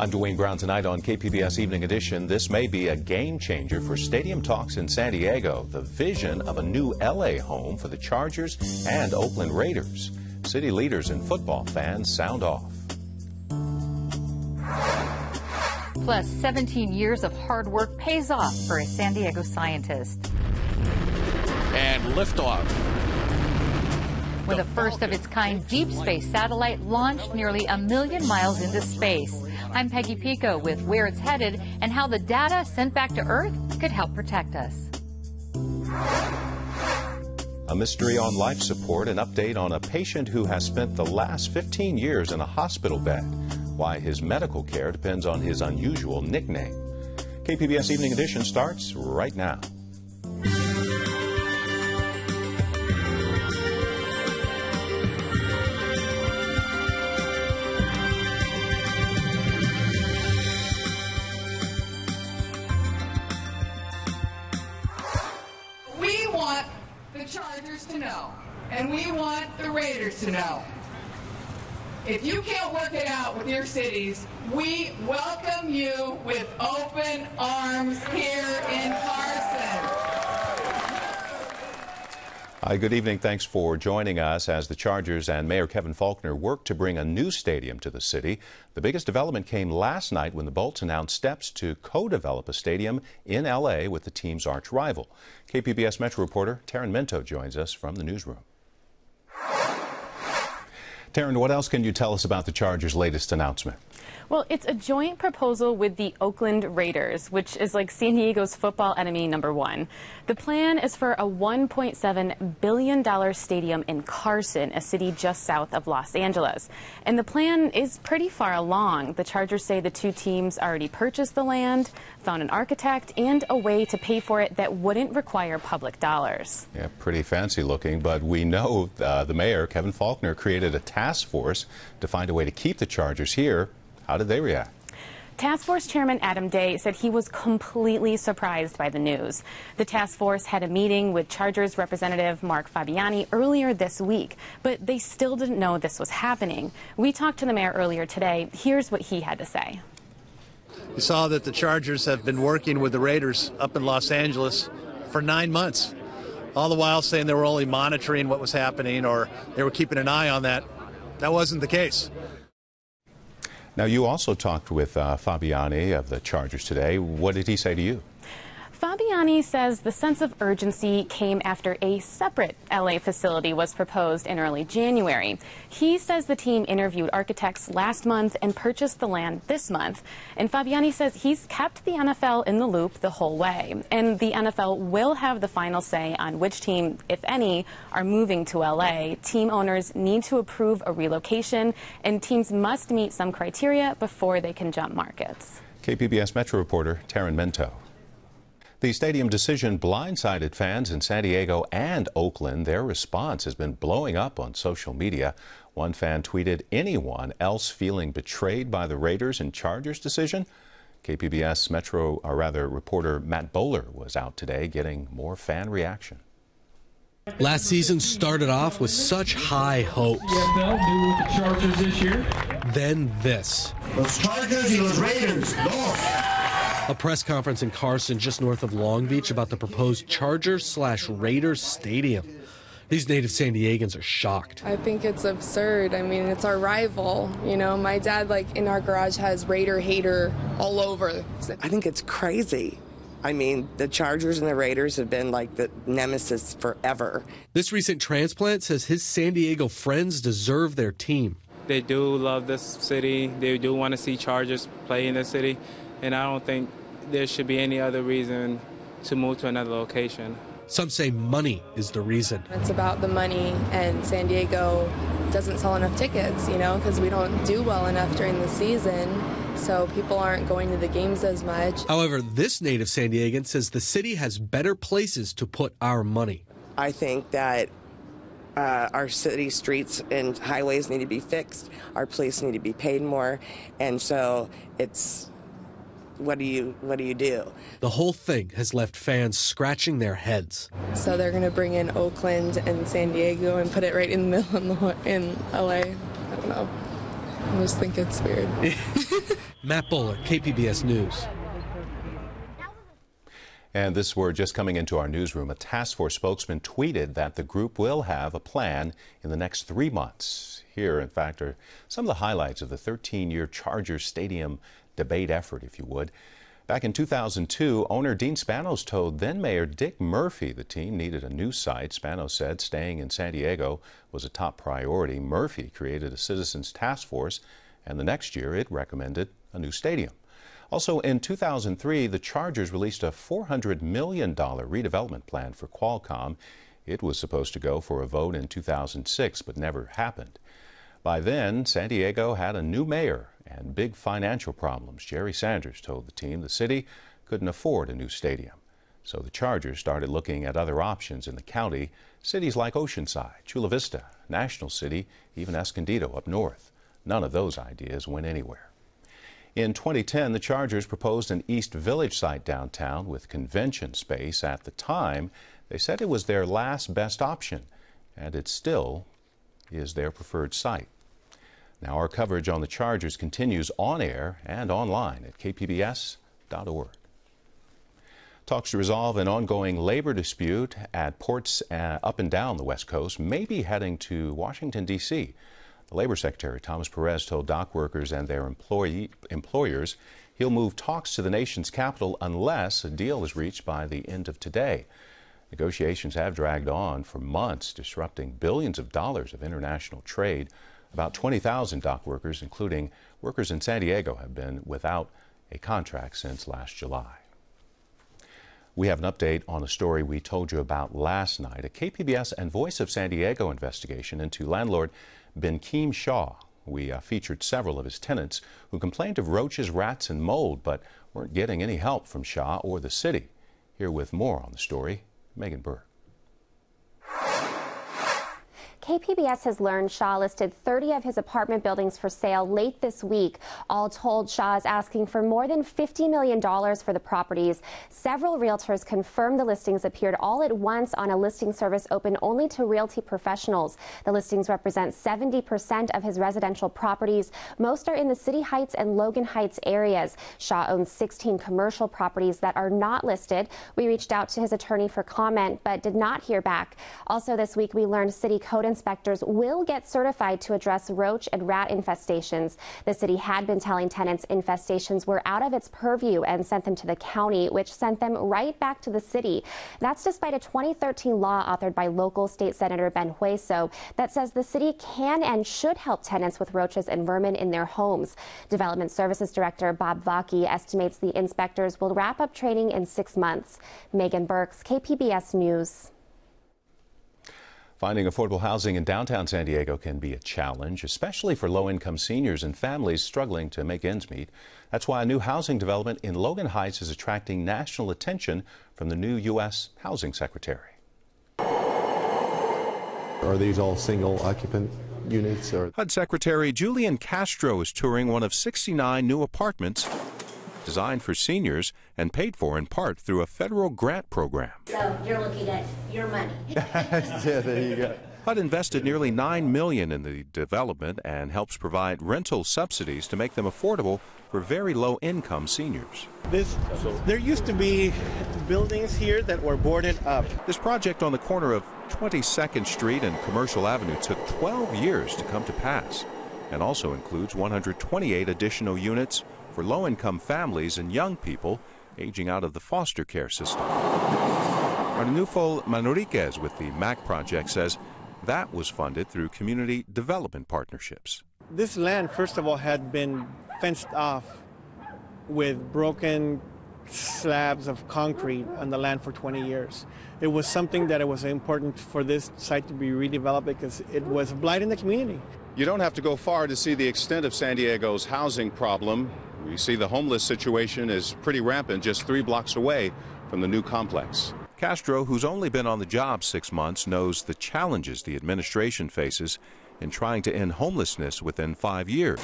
I'm Dwayne Brown. Tonight on KPBS Evening Edition, this may be a game changer for stadium talks in San Diego. The vision of a new LA home for the Chargers and Oakland Raiders. City leaders and football fans sound off. Plus, 17 years of hard work pays off for a San Diego scientist. And liftoff. When the first of its kind deep space satellite launched nearly 1 million miles into space. I'm Peggy Pico with where it's headed and how the data sent back to Earth could help protect us. A mystery on life support, an update on a patient who has spent the last 15 years in a hospital bed. Why his medical care depends on his unusual nickname. KPBS Evening Edition starts right now. We want the Chargers to know, and we want the Raiders to know. If you can't work it out with your cities, we welcome you with open arms here in Carson. Hi, good evening. Thanks for joining us as the Chargers and Mayor Kevin Faulconer work to bring a new stadium to the city. The biggest development came last night when the Bolts announced steps to co-develop a stadium in L.A. with the team's arch rival. KPBS Metro reporter Taryn Minto joins us from the newsroom. Taryn, what else can you tell us about the Chargers' latest announcement? Well, it's a joint proposal with the Oakland Raiders, which is like San Diego's football enemy #1. The plan is for a $1.7 billion stadium in Carson, a city just south of Los Angeles. And the plan is pretty far along. The Chargers say the two teams already purchased the land, found an architect, and a way to pay for it that wouldn't require public dollars. Yeah, pretty fancy looking, but we know the mayor, Kevin Faulconer, created a task force to find a way to keep the Chargers here. How did they react? Task Force Chairman Adam Day said he was completely surprised by the news. The task force had a meeting with Chargers representative Mark Fabiani earlier this week, but they still didn't know this was happening. We talked to the mayor earlier today. Here's what he had to say. We saw that the Chargers have been working with the Raiders up in Los Angeles for 9 months, all the while saying they were only monitoring what was happening or they were keeping an eye on that. That wasn't the case. Now, you also talked with Fabiani of the Chargers today. What did he say to you? Fabiani says the sense of urgency came after a separate LA facility was proposed in early January. He says the team interviewed architects last month and purchased the land this month. And Fabiani says he's kept the NFL in the loop the whole way. And the NFL will have the final say on which team, if any, are moving to LA. Team owners need to approve a relocation, and teams must meet some criteria before they can jump markets. KPBS Metro reporter Taryn Minto. The stadium decision blindsided fans in San Diego and Oakland. Their response has been blowing up on social media. One fan tweeted, "Anyone else feeling betrayed by the Raiders and Chargers decision?" KPBS Metro, reporter Matt Bowler was out today getting more fan reaction. Last season started off with such high hopes. NFL new with the Chargers this year. Then this. Los Chargers y los Raiders, dos. A press conference in Carson, just north of Long Beach, about the proposed Chargers/Raiders stadium. These native San Diegans are shocked. I think it's absurd. I mean, it's our rival. You know, my dad, in our garage has Raider hater all over. I think it's crazy. I mean, the Chargers and the Raiders have been like the nemesis forever. This recent transplant says his San Diego friends deserve their team. They do love this city. They do want to see Chargers play in the city. And I don't think there should be any other reason to move to another location. Some say money is the reason. It's about the money, and San Diego doesn't sell enough tickets, because we don't do well enough during the season, so people aren't going to the games as much. However, this native San Diegan says the city has better places to put our money. I think that our city streets and highways need to be fixed. Our police need to be paid more, and so it's... What do you do? The whole thing has left fans scratching their heads. So they're going to bring in Oakland and San Diego and put it right in the middle in LA. I don't know. I just think it's weird. Matt Buller, KPBS News. And this word just coming into our newsroom. A task force spokesman tweeted that the group will have a plan in the next 3 months. Here, in fact, are some of the highlights of the 13-year Chargers Stadium debate effort, if you would. Back in 2002, owner Dean Spanos told then-Mayor Dick Murphy the team needed a new site. Spanos said staying in San Diego was a top priority. Murphy created a citizens task force, and the next year it recommended a new stadium. Also in 2003, the Chargers released a $400 million redevelopment plan for Qualcomm. It was supposed to go for a vote in 2006, but never happened. By then, San Diego had a new mayor and big financial problems. Jerry Sanders told the team the city couldn't afford a new stadium. So the Chargers started looking at other options in the county, cities like Oceanside, Chula Vista, National City, even Escondido up north. None of those ideas went anywhere. In 2010, the Chargers proposed an East Village site downtown with convention space. At the time, they said it was their last best option, and it still is their preferred site. Now our coverage on the Chargers continues on air and online at kpbs.org. Talks to resolve an ongoing labor dispute at ports up and down the West Coast may be heading to Washington, D.C. The Labor Secretary, Thomas Perez, told dock workers and their employers he'll move talks to the nation's capital unless a deal is reached by the end of today. Negotiations have dragged on for months, disrupting billions of dollars of international trade. About 20,000 dock workers, including workers in San Diego, have been without a contract since last July. We have an update on a story we told you about last night, a KPBS and Voice of San Diego investigation into landlord Benkeem Shaw. We featured several of his tenants who complained of roaches, rats, and mold, but weren't getting any help from Shaw or the city. Here with more on the story, Megan Burke. KPBS has learned Shaw listed 30 of his apartment buildings for sale late this week. All told, Shaw is asking for more than $50 million for the properties. Several realtors confirmed the listings appeared all at once on a listing service open only to realty professionals. The listings represent 70% of his residential properties. Most are in the City Heights and Logan Heights areas. Shaw owns 16 commercial properties that are not listed. We reached out to his attorney for comment, but did not hear back. Also this week, we learned city code inspectors will get certified to address roach and rat infestations. The city had been telling tenants infestations were out of its purview and sent them to the county, which sent them right back to the city. That's despite a 2013 law authored by local state Senator Ben Hueso that says the city can and should help tenants with roaches and vermin in their homes. Development Services Director Bob Vaki estimates the inspectors will wrap up training in 6 months. Megan Burks, KPBS News. Finding affordable housing in downtown San Diego can be a challenge, especially for low-income seniors and families struggling to make ends meet. That's why a new housing development in Logan Heights is attracting national attention from the new U.S. Housing Secretary. Are these all single-occupant units? HUD Secretary Julian Castro is touring one of 69 new apartments designed for seniors and paid for in part through a federal grant program. So you're looking at your money. Yeah, there you go. HUD invested nearly $9 million in the development and helps provide rental subsidies to make them affordable for very low-income seniors. There used to be buildings here that were boarded up. This project on the corner of 22nd Street and Commercial Avenue took 12 years to come to pass and also includes 128 additional units for low-income families and young people aging out of the foster care system. Arnulfo Manriquez with the MAC project says that was funded through community development partnerships. This land, first of all, had been fenced off with broken slabs of concrete on the land for 20 years. It was something that it was important for this site to be redeveloped because it was a blight in the community. You don't have to go far to see the extent of San Diego's housing problem. We see the homeless situation is pretty rampant just 3 blocks away from the new complex. Castro, who's only been on the job 6 months, knows the challenges the administration faces in trying to end homelessness within 5 years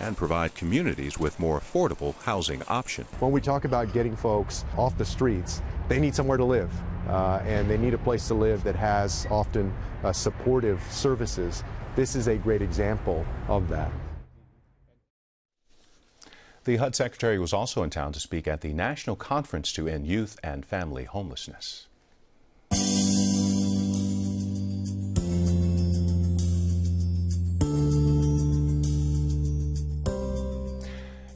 and provide communities with more affordable housing options. When we talk about getting folks off the streets, they need somewhere to live, and they need a place to live that has often supportive services. This is a great example of that. The HUD secretary was also in town to speak at the National Conference to End Youth and Family Homelessness.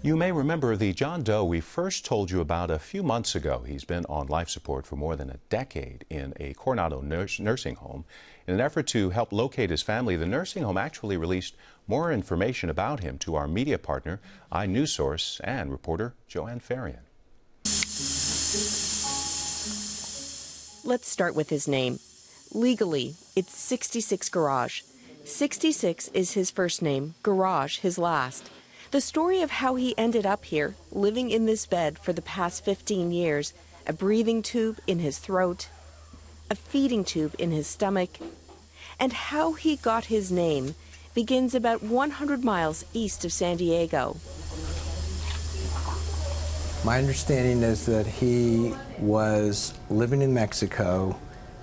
You may remember the John Doe we first told you about a few months ago. He's been on life support for more than a decade in a Coronado nursing home. In an effort to help locate his family, the nursing home actually released more information about him to our media partner, iNewsSource, and reporter Joanne Farian. Let's start with his name. Legally, it's 66 Garage. 66 is his first name, Garage his last. The story of how he ended up here, living in this bed for the past 15 years, a breathing tube in his throat, a feeding tube in his stomach, and how he got his name begins about 100 miles east of San Diego. My understanding is that he was living in Mexico,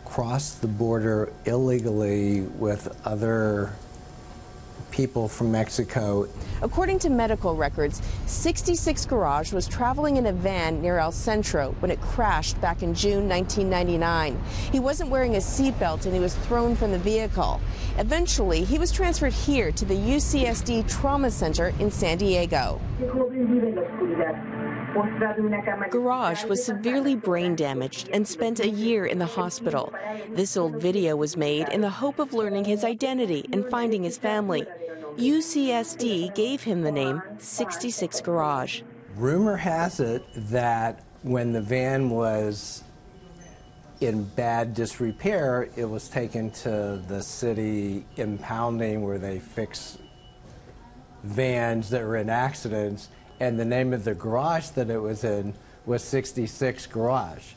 crossed the border illegally with other people from Mexico. According to medical records, 66 Garage was traveling in a van near El Centro when it crashed back in June 1999. He wasn't wearing a seatbelt and he was thrown from the vehicle. Eventually, he was transferred here to the UCSD Trauma Center in San Diego. Garage was severely brain damaged and spent a year in the hospital. This old video was made in the hope of learning his identity and finding his family. UCSD gave him the name 66 Garage. Rumor has it that when the van was in bad disrepair, it was taken to the city impounding where they fix vans that were in accidents, and the name of the garage that it was in was 66 Garage.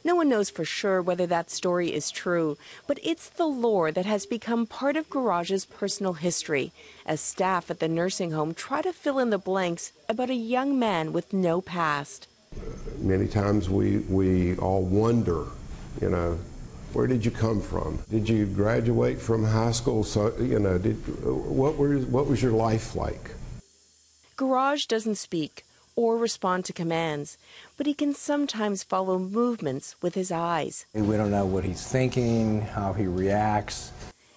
No one knows for sure whether that story is true, but it's the lore that has become part of Garage's personal history, as staff at the nursing home try to fill in the blanks about a young man with no past. Many times we all wonder, where did you come from? Did you graduate from high school? So, what was your life like? Garage doesn't speak or respond to commands, but he can sometimes follow movements with his eyes. We don't know what he's thinking, how he reacts.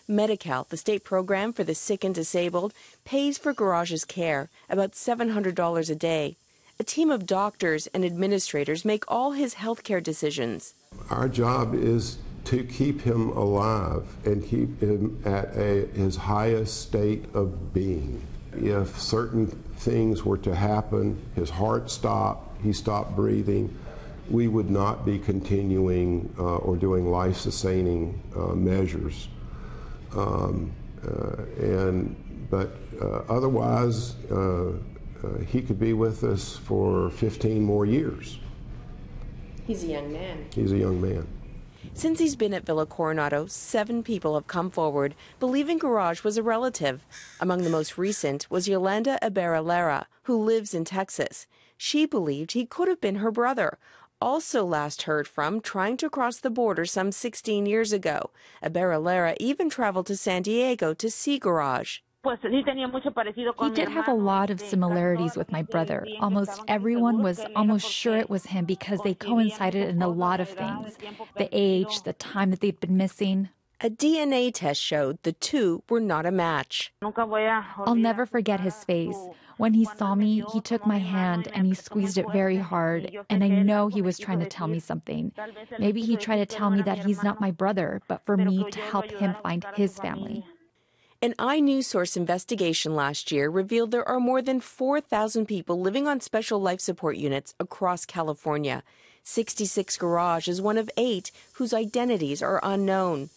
Medi-Cal, the state program for the sick and disabled, pays for Garage's care, about $700 a day. A team of doctors and administrators make all his health care decisions. Our job is to keep him alive and keep him at his highest state of being. If certain things were to happen, his heart stopped, he stopped breathing, we would not be continuing or doing life-sustaining measures. But otherwise, he could be with us for 15 more years. He's a young man. He's a young man. Since he's been at Villa Coronado, 7 people have come forward believing Garage was a relative. Among the most recent was Yolanda Ibarra, who lives in Texas. She believed he could have been her brother, also last heard from trying to cross the border some 16 years ago. Ibarra even traveled to San Diego to see Garage. He did have a lot of similarities with my brother. Almost everyone was almost sure it was him because they coincided in a lot of things. The age, the time that they'd been missing. A DNA test showed the two were not a match. I'll never forget his face. When he saw me, he took my hand and he squeezed it very hard, and I know he was trying to tell me something. Maybe he tried to tell me that he's not my brother, but for me to help him find his family. An iNewsSource investigation last year revealed there are more than 4,000 people living on special life support units across California. 66 Garage is one of 8 whose identities are unknown.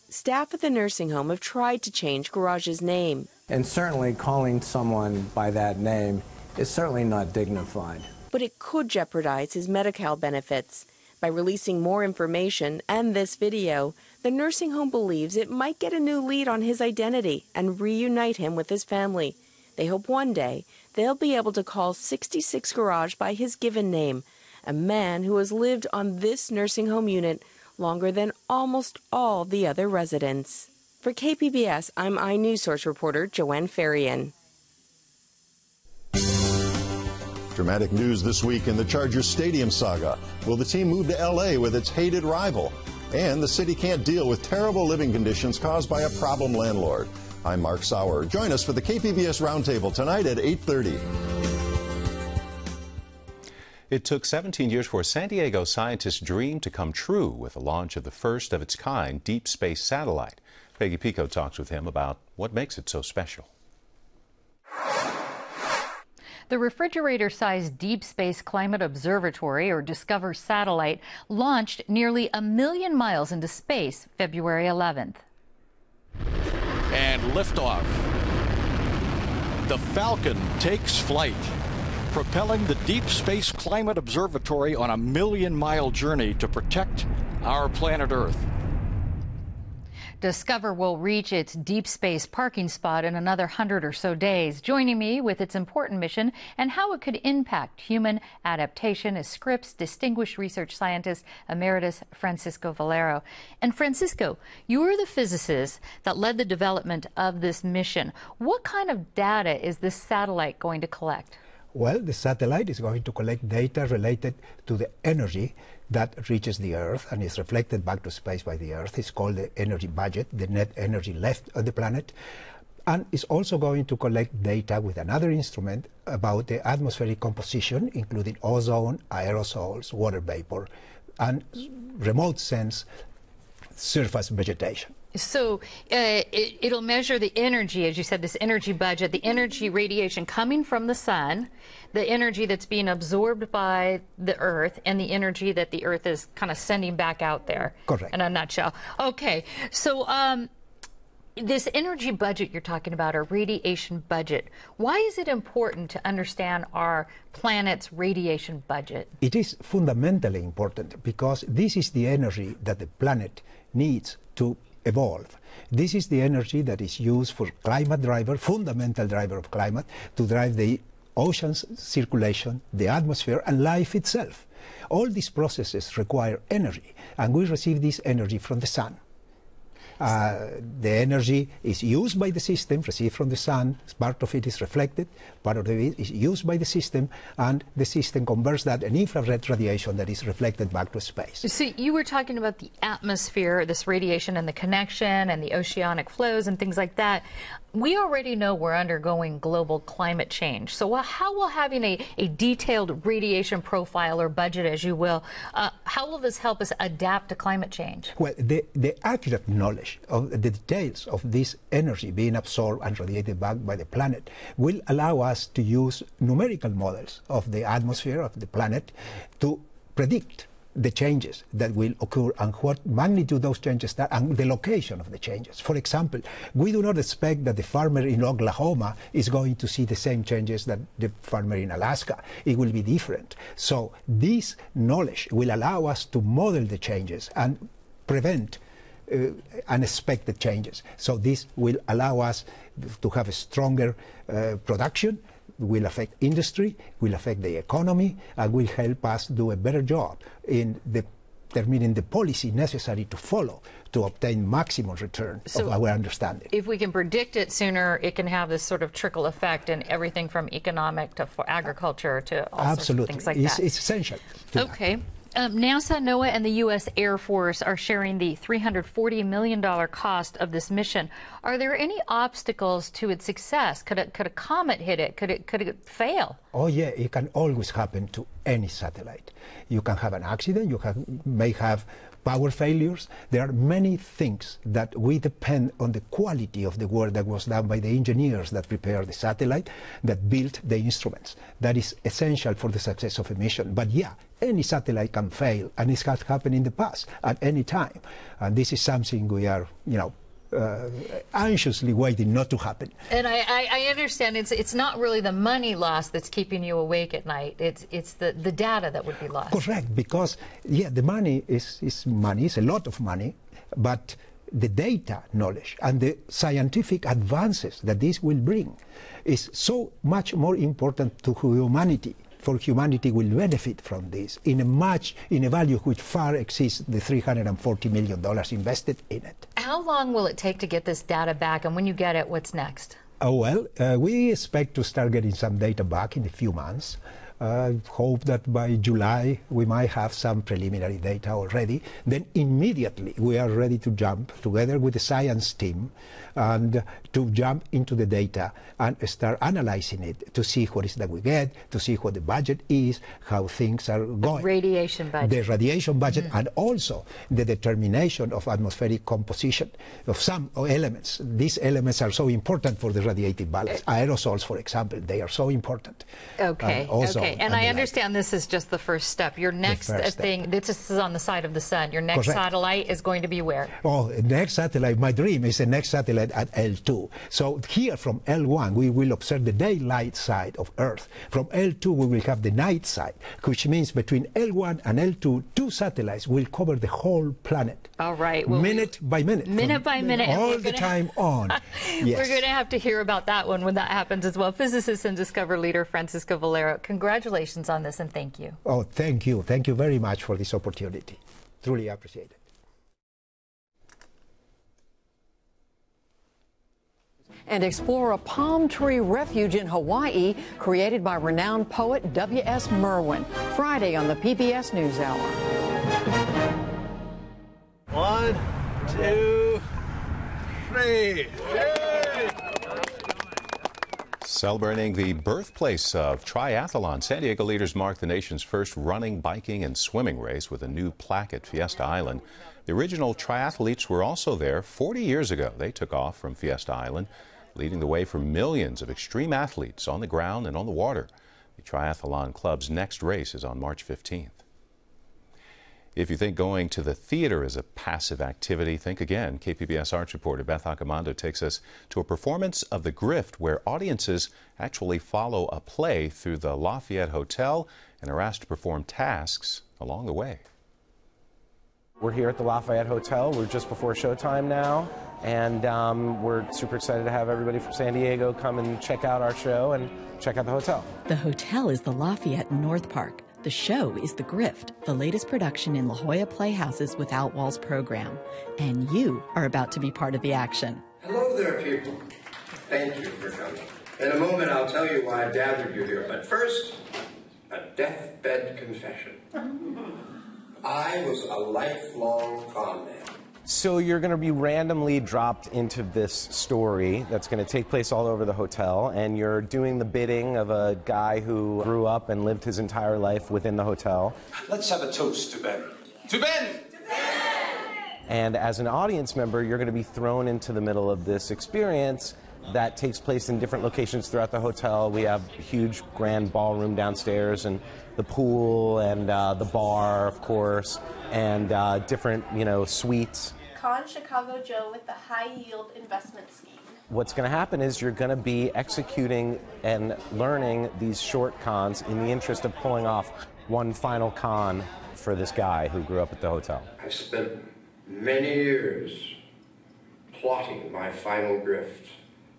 Staff at the nursing home have tried to change Garage's name. And certainly calling someone by that name is certainly not dignified. But it could jeopardize his Medi-Cal benefits. By releasing more information and this video, the nursing home believes it might get a new lead on his identity and reunite him with his family. They hope one day they'll be able to call 66 Garage by his given name, a man who has lived on this nursing home unit longer than almost all the other residents. For KPBS, I'm iNewsSource reporter Joanne Farian. Dramatic news this week in the Chargers Stadium saga. Will the team move to L.A. with its hated rival? And the city can't deal with terrible living conditions caused by a problem landlord. I'm Mark Sauer. Join us for the KPBS Roundtable tonight at 8:30. It took 17 years for a San Diego scientist's dream to come true with the launch of the first of its kind deep space satellite. Peggy Pico talks with him about what makes it so special. The refrigerator-sized Deep Space Climate Observatory, or DISCOVER satellite, launched nearly 1 million miles into space February 11th. And liftoff. The Falcon takes flight, propelling the Deep Space Climate Observatory on a 1 million-mile journey to protect our planet Earth. DISCOVER will reach its deep space parking spot in another 100 or so days. Joining me with its important mission and how it could impact human adaptation is Scripps Distinguished Research Scientist Emeritus Francisco Valero. And Francisco, you were the physicist that led the development of this mission. What kind of data is this satellite going to collect? Well, the satellite is going to collect data related to the energy that reaches the Earth and is reflected back to space by the Earth. It's called the energy budget, the net energy left on the planet. And it's also going to collect data with another instrument about the atmospheric composition, including ozone, aerosols, water vapor, and remote sense surface vegetation. So it'll measure the energy, as you said, this energy budget, the energy radiation coming from the sun, the energy that's being absorbed by the Earth, and the energy that the Earth is kind of sending back out there. Correct. In a nutshell. Okay. So this energy budget you're talking about, or radiation budget, why is it important to understand our planet's radiation budget? It is fundamentally important because this is the energy that the planet needs to evolve. This is the energy that is used for climate driver, fundamental driver of climate, to drive the ocean's circulation, the atmosphere, and life itself. All these processes require energy, and we receive this energy from the sun. The energy is used by the system, received from the sun, part of it is reflected, part of it is used by the system, and the system converts that in infrared radiation that is reflected back to space. So you were talking about the atmosphere, this radiation and the connection and the oceanic flows and things like that. We already know we're undergoing global climate change. So how will having a detailed radiation profile or budget, as you will, how will this help us adapt to climate change? Well, the accurate knowledge of the details of this energy being absorbed and radiated back by the planet will allow us to use numerical models of the atmosphere of the planet to predict the changes that will occur and what magnitude those changes are and the location of the changes. For example, we do not expect that the farmer in Oklahoma is going to see the same changes that the farmer in Alaska. It will be different. So this knowledge will allow us to model the changes and prevent unexpected changes. So this will allow us to have a stronger production, will affect industry, will affect the economy, and will help us do a better job in determining the policy necessary to follow to obtain maximum return of our understanding. If we can predict it sooner, it can have this sort of trickle effect in everything from economic to agriculture to all sorts of things like that. It's essential. Okay. NASA, NOAA, and the U.S. Air Force are sharing the $340 million cost of this mission. Are there any obstacles to its success? Could a comet hit it? Could it fail? Oh, yeah, it can always happen to any satellite. You can have an accident, you may have power failures. There are many things that we depend on the quality of the work that was done by the engineers that prepared the satellite, that built the instruments. That is essential for the success of a mission. But yeah, any satellite can fail, and it has happened in the past at any time. And this is something we are, anxiously waiting not to happen. And I understand it's not really the money lost that's keeping you awake at night. It's the data that would be lost. Correct, because the money is money. It's a lot of money, but the data knowledge and the scientific advances that this will bring is so much more important to humanity. For humanity will benefit from this in a value which far exceeds the $340 million invested in it. How long will it take to get this data back, and when you get it, what's next? Well, we expect to start getting some data back in a few months, Hope that by July we might have some preliminary data already. Then immediately we are ready to jump together with the science team and to jump into the data and start analyzing it to see what is that we get, to see what the budget is, how things are going. Radiation budget. The radiation budget and also the determination of atmospheric composition of some elements. These elements are so important for the radiative balance. Aerosols, for example, they are so important. Okay, okay. And I understand this is just the first step. Your next thing, this is on the side of the sun. Your next satellite is going to be where? Oh, next satellite, my dream is the next satellite at L2. So here from L1, we will observe the daylight side of Earth. From L2, we will have the night side, which means between L1 and L2, 2 satellites will cover the whole planet. All right. Well, minute by minute. Minute by minute. All the time on. Yes. We're going to have to hear about that one when that happens as well. Physicist and Discover leader Francisco Valero, congratulations on this and thank you. Oh, thank you. Thank you very much for this opportunity. Truly appreciate it. And explore a palm tree refuge in Hawaii created by renowned poet W.S. Merwin. Friday on the PBS NewsHour. 1, 2, 3. Yay! Celebrating the birthplace of triathlon, San Diego leaders marked the nation's first running, biking, and swimming race with a new plaque at Fiesta Island. The original triathletes were also there 40 years ago. They took off from Fiesta Island, leading the way for millions of extreme athletes on the ground and on the water. The Triathlon Club's next race is on March 15th. If you think going to the theater is a passive activity, think again. KPBS arts reporter Beth Accomando takes us to a performance of The Grift, where audiences actually follow a play through the Lafayette Hotel and are asked to perform tasks along the way. We're here at the Lafayette Hotel. We're just before showtime now, and we're super excited to have everybody from San Diego come and check out our show and check out the hotel. The hotel is the Lafayette in North Park. The show is The Grift, the latest production in La Jolla Playhouse's Without Walls program. And you are about to be part of the action. Hello there, people. Thank you for coming. In a moment, I'll tell you why I gathered you here. But first, a deathbed confession. I was a lifelong con man. So you're going to be randomly dropped into this story that's going to take place all over the hotel, and you're doing the bidding of a guy who grew up and lived his entire life within the hotel. Let's have a toast to Ben. To Ben! And as an audience member, you're going to be thrown into the middle of this experience that takes place in different locations throughout the hotel. We have a huge grand ballroom downstairs, and the pool, and the bar, of course, and different, suites. Con Chicago Joe with the High Yield Investment Scheme. What's going to happen is you're going to be executing and learning these short cons in the interest of pulling off one final con for this guy who grew up at the hotel. I've spent many years plotting my final grift,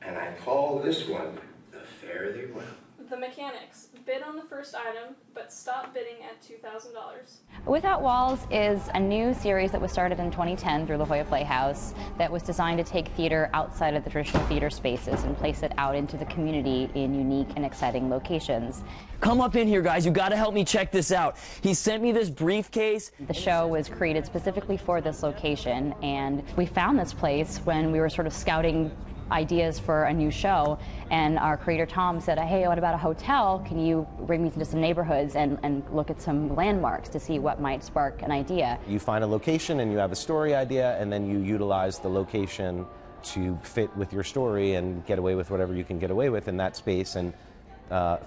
and I call this one the Fare Thee Well. The mechanics. Bid on the first item, but stop bidding at $2,000. Without Walls is a new series that was started in 2010 through La Jolla Playhouse that was designed to take theater outside of the traditional theater spaces and place it out into the community in unique and exciting locations. Come up in here, guys. You got to help me check this out. He sent me this briefcase. The show was created specifically for this location, and we found this place when we were sort of scouting ideas for a new show, and our creator Tom said, hey, what about a hotel? Can you bring me into some neighborhoods and look at some landmarks to see what might spark an idea? You find a location and you have a story idea, and then you utilize the location to fit with your story and get away with whatever you can get away with in that space, and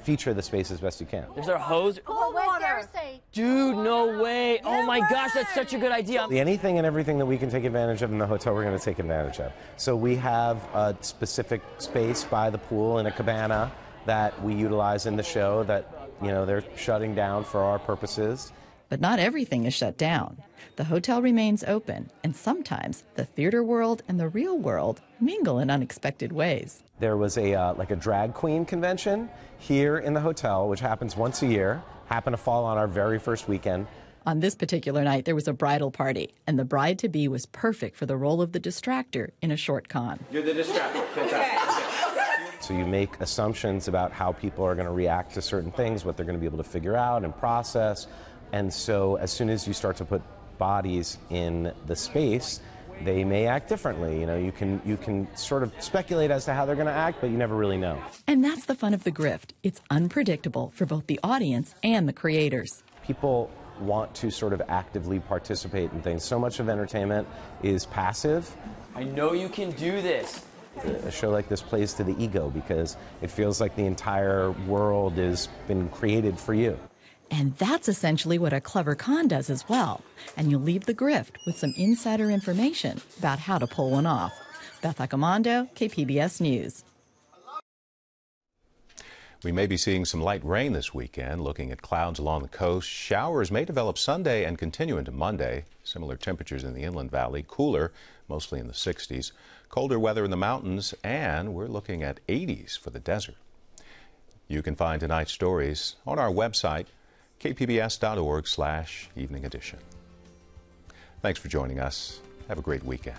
feature the space as best you can. There's our hose. Cold water. Dude, no way. Oh my gosh, that's such a good idea. Anything and everything that we can take advantage of in the hotel, we're going to take advantage of. So we have a specific space by the pool in a cabana that we utilize in the show that, they're shutting down for our purposes. But not everything is shut down. The hotel remains open, and sometimes the theater world and the real world mingle in unexpected ways. There was a drag queen convention here in the hotel, which happens once a year, happened to fall on our very first weekend. On this particular night, there was a bridal party, and the bride-to-be was perfect for the role of the distractor in a short con. You're the distractor. Fantastic. So you make assumptions about how people are going to react to certain things, what they're going to be able to figure out and process. And so as soon as you start to put bodies in the space, they may act differently. You know, you can sort of speculate as to how they're going to act, but you never really know. And that's the fun of the grift. It's unpredictable for both the audience and the creators. People want to sort of actively participate in things. So much of entertainment is passive. I know you can do this. A show like this plays to the ego because it feels like the entire world has been created for you. And that's essentially what a clever con does as well. And you'll leave the grift with some insider information about how to pull one off. Beth Accomando, KPBS News. We may be seeing some light rain this weekend. Looking at clouds along the coast, showers may develop Sunday and continue into Monday. Similar temperatures in the Inland Valley, cooler, mostly in the 60s. Colder weather in the mountains, and we're looking at 80s for the desert. You can find tonight's stories on our website, kpbs.org/evening edition. Thanks for joining us. Have a great weekend.